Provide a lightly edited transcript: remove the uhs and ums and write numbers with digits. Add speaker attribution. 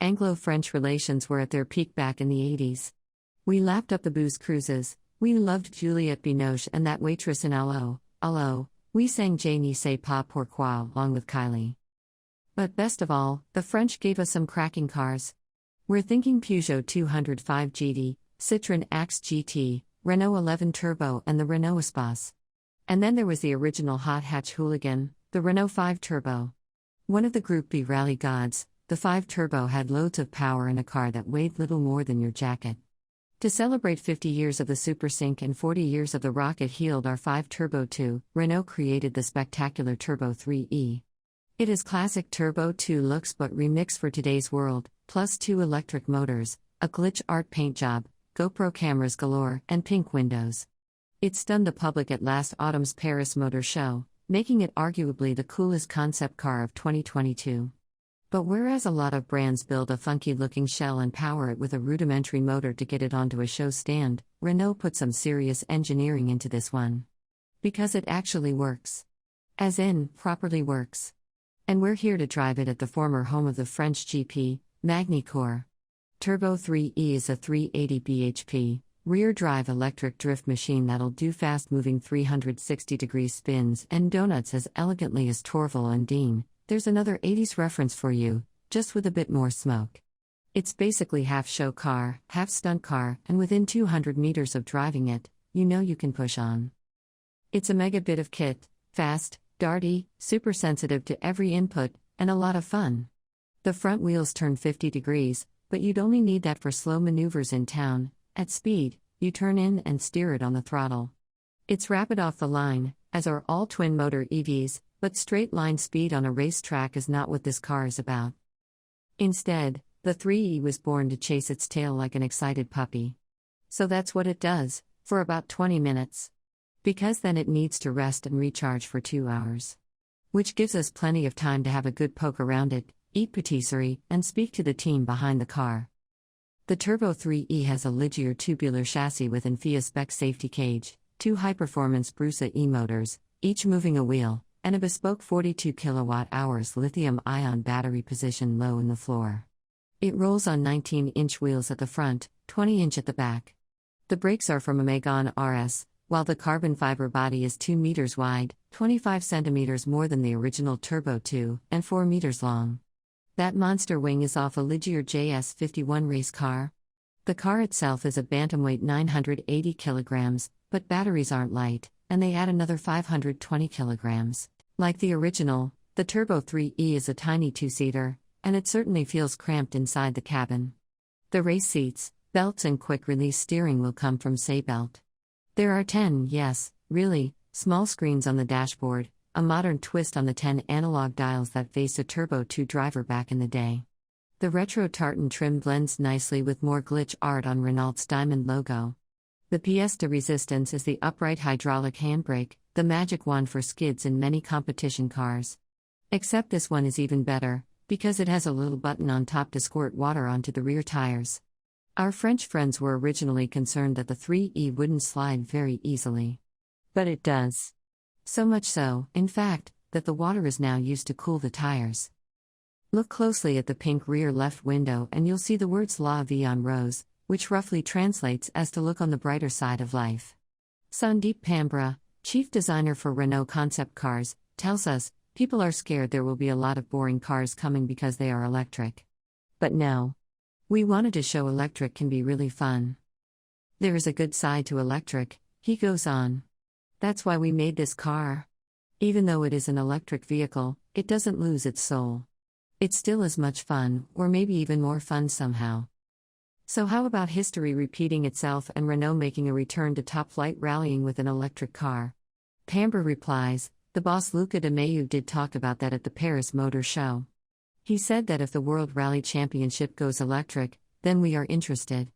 Speaker 1: Anglo-French relations were at their peak back in the 80s. We lapped up the booze cruises, we loved Juliette Binoche and that waitress in Allo, Allo, we sang Je ne sais pas pourquoi along with Kylie. But best of all, the French gave us some cracking cars. We're thinking Peugeot 205 GT, Citroën Axe GT, Renault 11 Turbo and the Renault Espace. And then there was the original hot hatch hooligan, the Renault 5 Turbo. One of the Group B rally gods, the 5 Turbo had loads of power in a car that weighed little more than your jacket. To celebrate 50 years of the Super Sync and 40 years of the rocket-heeled R5 Turbo 2, Renault created the spectacular Turbo 3E. It is classic Turbo 2 looks but remixed for today's world, plus 2 electric motors, a glitch art paint job, GoPro cameras galore, and pink windows. It stunned the public at last autumn's Paris Motor Show, making it arguably the coolest concept car of 2022. But whereas a lot of brands build a funky-looking shell and power it with a rudimentary motor to get it onto a show stand, Renault put some serious engineering into this one. Because it actually works. As in, properly works. And we're here to drive it at the former home of the French GP, Magny-Cours. Turbo 3E is a 380 bhp, rear-drive electric drift machine that'll do fast-moving 360-degree spins and donuts as elegantly as Torval and Dean. There's another 80s reference for you, just with a bit more smoke. It's basically half show car, half stunt car, and within 200 meters of driving it, you know you can push on. It's a mega bit of kit, fast, darty, super sensitive to every input, and a lot of fun. The front wheels turn 50 degrees, but you'd only need that for slow maneuvers in town. At speed, you turn in and steer it on the throttle. It's rapid off the line, as are all twin-motor EVs, but straight-line speed on a racetrack is not what this car is about. Instead, the 3E was born to chase its tail like an excited puppy. So that's what it does, for about 20 minutes. Because then it needs to rest and recharge for 2 hours. Which gives us plenty of time to have a good poke around it, eat patisserie, and speak to the team behind the car. The Turbo 3E has a Ligier tubular chassis with Enfia spec safety cage, 2 high-performance Brusa e-motors, each moving a wheel, and a bespoke 42 kWh lithium-ion battery positioned low in the floor. It rolls on 19-inch wheels at the front, 20-inch at the back. The brakes are from a Megane RS, while the carbon fiber body is 2 meters wide, 25 centimeters more than the original Turbo 2, and 4 meters long. That monster wing is off a Ligier JS51 race car. The car itself is a bantamweight 980 kilograms, but batteries aren't light, and they add another 520 kilograms. Like the original, the Turbo 3E is a tiny two-seater, and it certainly feels cramped inside the cabin. The race seats, belts and quick-release steering will come from Seibelt. There are 10, yes, really, small screens on the dashboard, a modern twist on the 10 analog dials that faced a Turbo 2 driver back in the day. The retro tartan trim blends nicely with more glitch art on Renault's diamond logo. The pièce de résistance is the upright hydraulic handbrake, the magic wand for skids in many competition cars. Except this one is even better, because it has a little button on top to squirt water onto the rear tires. Our French friends were originally concerned that the 3E wouldn't slide very easily. But it does. So much so, in fact, that the water is now used to cool the tires. Look closely at the pink rear left window and you'll see the words La Vie en Rose, which roughly translates as to look on the brighter side of life. Sandeep Pambra, chief designer for Renault concept cars, tells us, people are scared there will be a lot of boring cars coming because they are electric. But no. We wanted to show electric can be really fun. There is a good side to electric, he goes on. That's why we made this car. Even though it is an electric vehicle, it doesn't lose its soul. It's still as much fun, or maybe even more fun somehow. So how about history repeating itself and Renault making a return to top-flight rallying with an electric car? Pambra replies, the boss Luca de Mayu did talk about that at the Paris Motor Show. He said that if the World Rally Championship goes electric, then we are interested.